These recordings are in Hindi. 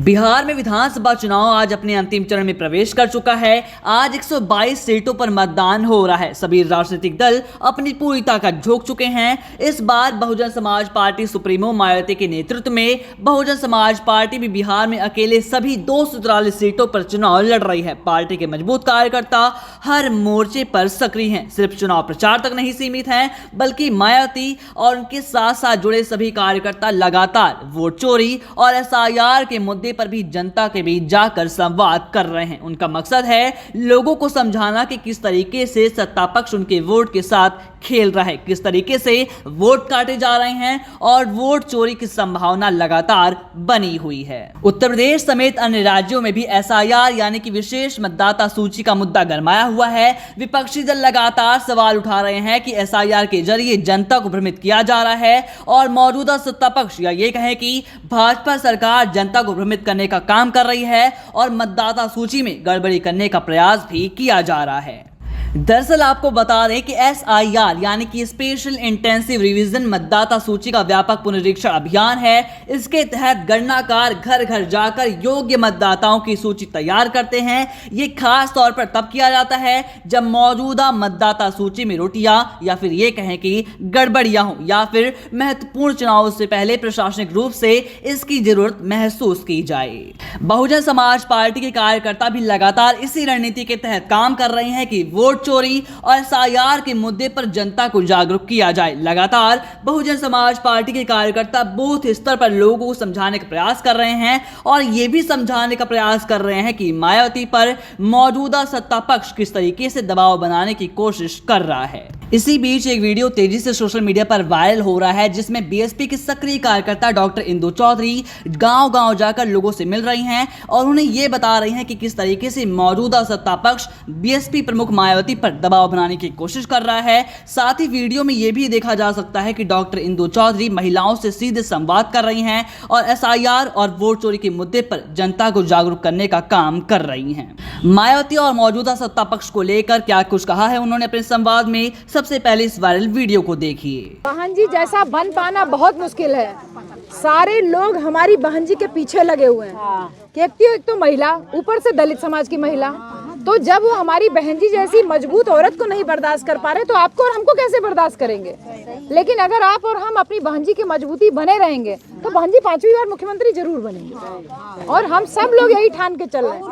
बिहार में विधानसभा चुनाव आज अपने अंतिम चरण में प्रवेश कर चुका है। आज 122 सीटों पर मतदान हो रहा है। सभी राजनीतिक दल अपनी पूरी ताकत झोंक चुके हैं। इस बार बहुजन समाज पार्टी सुप्रीमो मायावती के नेतृत्व में बहुजन समाज पार्टी भी बिहार में अकेले सभी 243 सीटों पर चुनाव लड़ रही है। पार्टी के मजबूत कार्यकर्ता हर मोर्चे पर सक्रिय हैं। सिर्फ चुनाव प्रचार तक नहीं सीमित हैं, बल्कि मायावती और उनके साथ साथ जुड़े सभी कार्यकर्ता लगातार वोट चोरी और एसआईआर के मुद्दे पर भी जनता के बीच जाकर संवाद कर रहे हैं। उनका मकसद है लोगों को समझाना कि किस तरीके से सत्ता पक्ष उनके वोट के साथ खेल रहा है, किस तरीके से वोट काटे जा रहे हैं और वोट चोरी की संभावना लगातार बनी हुई है। उत्तर प्रदेश समेत अन्य राज्यों में भी एसआईआर यानी कि विशेष मतदाता सूची का मुद्दा गरमाया हुआ है। विपक्षी दल लगातार सवाल उठा रहे हैं कि एसआईआर के जरिए जनता को भ्रमित किया जा रहा है और मौजूदा सत्ता पक्ष या ये कहें कि भाजपा सरकार जनता को भ्रमित करने का काम कर रही है और मतदाता सूची में गड़बड़ी करने का प्रयास भी किया जा रहा है। दरअसल आपको बता दें कि एसआईआर यानी कि स्पेशल इंटेंसिव रिवीजन मतदाता सूची का व्यापक पुनरीक्षण अभियान है। इसके तहत गणनाकार घर घर जाकर योग्य मतदाताओं की सूची तैयार करते हैं। ये खास तौर पर तब किया जाता है जब मौजूदा मतदाता सूची में त्रुटियां या फिर ये कहें कि गड़बड़ियां हो या फिर महत्वपूर्ण चुनाव से पहले प्रशासनिक रूप से इसकी जरूरत महसूस की जाए। बहुजन समाज पार्टी के कार्यकर्ता भी लगातार इसी रणनीति के तहत काम कर रहे हैं कि वोट चोरी और एसआईआर के मुद्दे पर जनता को जागरूक किया जाए। लगातार बहुजन समाज पार्टी के कार्यकर्ता बूथ स्तर पर लोगों को समझाने का प्रयास कर रहे हैं और यह भी समझाने का प्रयास कर रहे हैं कि मायावती पर मौजूदा सत्ता पक्ष किस तरीके से दबाव बनाने की कोशिश कर रहा है। इसी बीच एक वीडियो तेजी से सोशल मीडिया पर वायरल हो रहा है जिसमें बीएसपी की सक्रिय कार्यकर्ता डॉक्टर इंदु चौधरी गांव-गांव जाकर लोगों से मिल रही हैं और उन्हें यह बता रही हैं कि किस तरीके से मौजूदा सत्ता पक्ष बीएसपी प्रमुख मायावती पर दबाव बनाने की कोशिश कर रहा है। साथ ही वीडियो में यह भी देखा जा सकता है कि डॉक्टर इंदु चौधरी महिलाओं से सीधे संवाद कर रही हैं और एसआईआर और वोट चोरी के मुद्दे पर जनता को जागरूक करने का काम कर रही हैं। मायावती और मौजूदा सत्ता पक्ष को लेकर क्या कुछ कहा है उन्होंने अपने संवाद में, सबसे पहले इस वायरल वीडियो को देखिए। बहन जी जैसा बन पाना बहुत मुश्किल है। सारे लोग हमारी बहन जी के पीछे लगे हुए हैं कि एक तो महिला, ऊपर से दलित समाज की महिला, तो जब वो हमारी बहन जी जैसी मजबूत औरत को नहीं बर्दाश्त कर पा रहे तो आपको और हमको कैसे बर्दाश्त करेंगे। लेकिन अगर आप और हम अपनी बहन जी की मजबूती बने रहेंगे तो बहन जी 5वीं बार मुख्यमंत्री जरूर बनेंगे और हम सब लोग यही ठान के चल रहे हैं।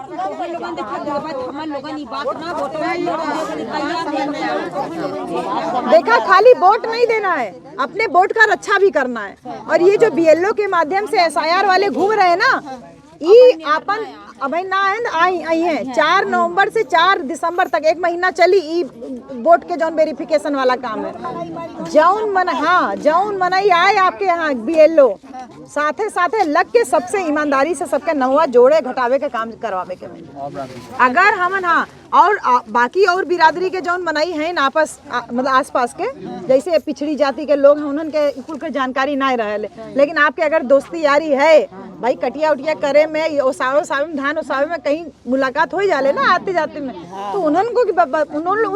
देखा, खाली वोट नहीं देना है, अपने वोट का रक्षा भी करना है। और ये जो बीएलओ के माध्यम से एसआईआर वाले घूम रहे हैं ना, ये अपन अभी ना आई है 4 नवंबर से 4 दिसंबर तक 1 महीना चली ई वोट के जौन वेरिफिकेशन वाला काम है। जौन मनई आए आपके यहाँ बीएलओ साथे साथे लग के सबसे ईमानदारी से सबके नवा जोड़े घटावे के काम करवावे के अगर हमन और बाकी और बिरादरी के जौन मनई हैं आपस मतलब आसपास के जैसे पिछड़ी जाति के लोग हैं उन्हन के कुल के जानकारी ना रहे। लेकिन आपके अगर दोस्ती यारी है भाई, कटिया उटिया करे में ओसावे में धान ओसावे में कहीं मुलाकात हो जाले ना आते जाते में, तो उन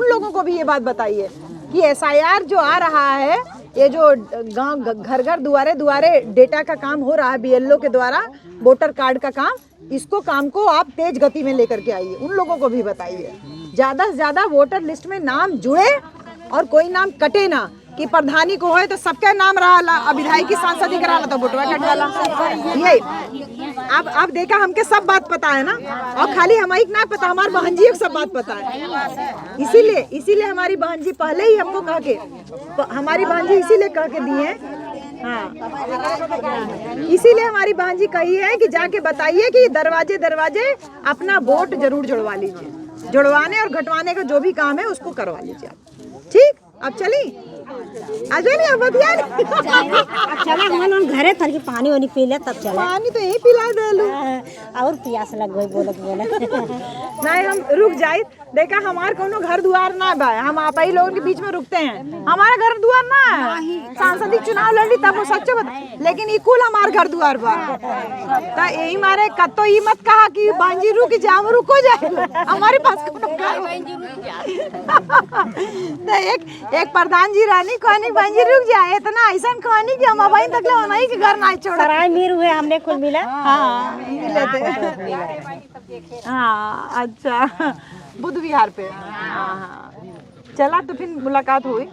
लोगों को भी ये बात बताइए कि एसआईआर जो आ रहा है, ये जो गांव घर घर दुआरे दुआरे डेटा का काम हो रहा है बीएलओ के द्वारा, वोटर कार्ड का काम, इसको काम को आप तेज गति में लेकर के आइए। उन लोगों को भी बताइए ज्यादा से ज्यादा वोटर लिस्ट में नाम जुड़े और कोई नाम कटे ना कि प्रधानी को होए तो सबके नाम रहा, विधायकी सांसद करा तो वोटवा कट जाला। ये आप देखा हमके सब बात पता है ना, और खाली हमारी ना पता, हमारी बहन जी को सब बात पता है। इसीलिए हमारी बहन जी पहले ही हमको कह के, हमारी बहन जी इसीलिए कह के दी है, इसीलिए हमारी बहन जी कही है कि जाके बताइए कि दरवाजे दरवाजे अपना वोट जरूर जुड़वा लीजिए। जुड़वाने और घटवाने का जो भी काम है उसको करवा लीजिए आप। ठीक, अब चली चला हम घरे थर के पानी वानी पी ले तब चला। पानी तो यही पिला देलू और प्यास लग गई बोलत नहीं हम रुक जाए। देखा, हमार कोनो घर दुआर ना बा, हम आप ही लोगों के बीच में रुकते हैं। हमारा घर दुआर ना है, सांसदीय चुनाव लड़ी तब वो सच्चे बता, लेकिन ये कुल हमार घर दुआर बा। तो यही मारे कतो ही मत कहा कि बांजी रुक जाम रुको जाए, हमारे पास कोनो तो एक प्रधान जी रानी कहनी बांजी रुक जाए, इतना ऐसा कहनी कि हम अभी तक नहीं के घर ना सराय मीर हुए हमने कुल मिला। हाँ मिले थे। हाँ अच्छा, बुद्ध विहार पे। हाँ चला तो फिर मुलाकात हुई।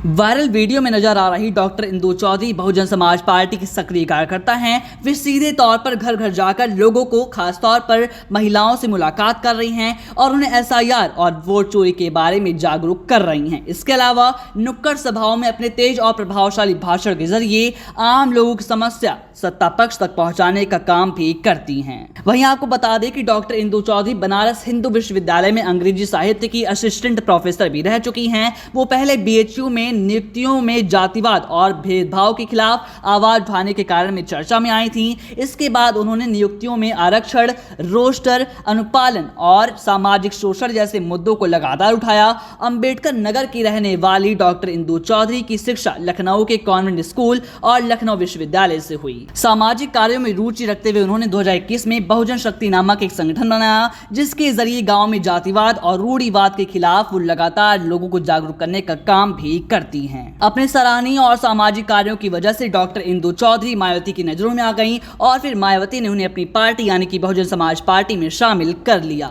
वायरल वीडियो में नजर आ रही डॉक्टर इंदु चौधरी बहुजन समाज पार्टी की सक्रिय कार्यकर्ता हैं। वे सीधे तौर पर घर घर जाकर लोगों को, खास तौर पर महिलाओं से मुलाकात कर रही हैं और उन्हें एसआईआर और वोट चोरी के बारे में जागरूक कर रही हैं। इसके अलावा नुक्कड़ सभाओं में अपने तेज और प्रभावशाली भाषण के जरिए आम लोगों की समस्या सत्ता पक्ष तक पहुंचाने का काम भी करती हैं। वहीं आपको बता दें कि डॉक्टर इंदु चौधरी बनारस हिंदू विश्वविद्यालय में अंग्रेजी साहित्य की असिस्टेंट प्रोफेसर भी रह चुकी हैं। वो पहले बीएचयू में नियुक्तियों में जातिवाद और भेदभाव के खिलाफ आवाज उठाने के कारण में चर्चा में आई थी। इसके बाद उन्होंने नियुक्तियों में आरक्षण, रोस्टर, अनुपालन और सामाजिक शोषण जैसे मुद्दों को लगातार उठाया। अंबेडकर नगर की रहने वाली डॉक्टर इंदु चौधरी की शिक्षा लखनऊ के कॉन्वेंट स्कूल और लखनऊ विश्वविद्यालय से हुई। सामाजिक कार्यों में रुचि रखते हुए उन्होंने 2021 में बहुजन शक्ति नामक एक संगठन बनाया, जिसके जरिए गांव में जातिवाद और रूढ़िवाद के खिलाफ वो लगातार लोगों को जागरूक करने का काम भी करती हैं। अपने सराहनीय और सामाजिक कार्यों की वजह से डॉक्टर इंदु चौधरी मायावती की नजरों में आ गईं और फिर मायावती ने उन्हें अपनी पार्टी यानी कि बहुजन समाज पार्टी में शामिल कर लिया।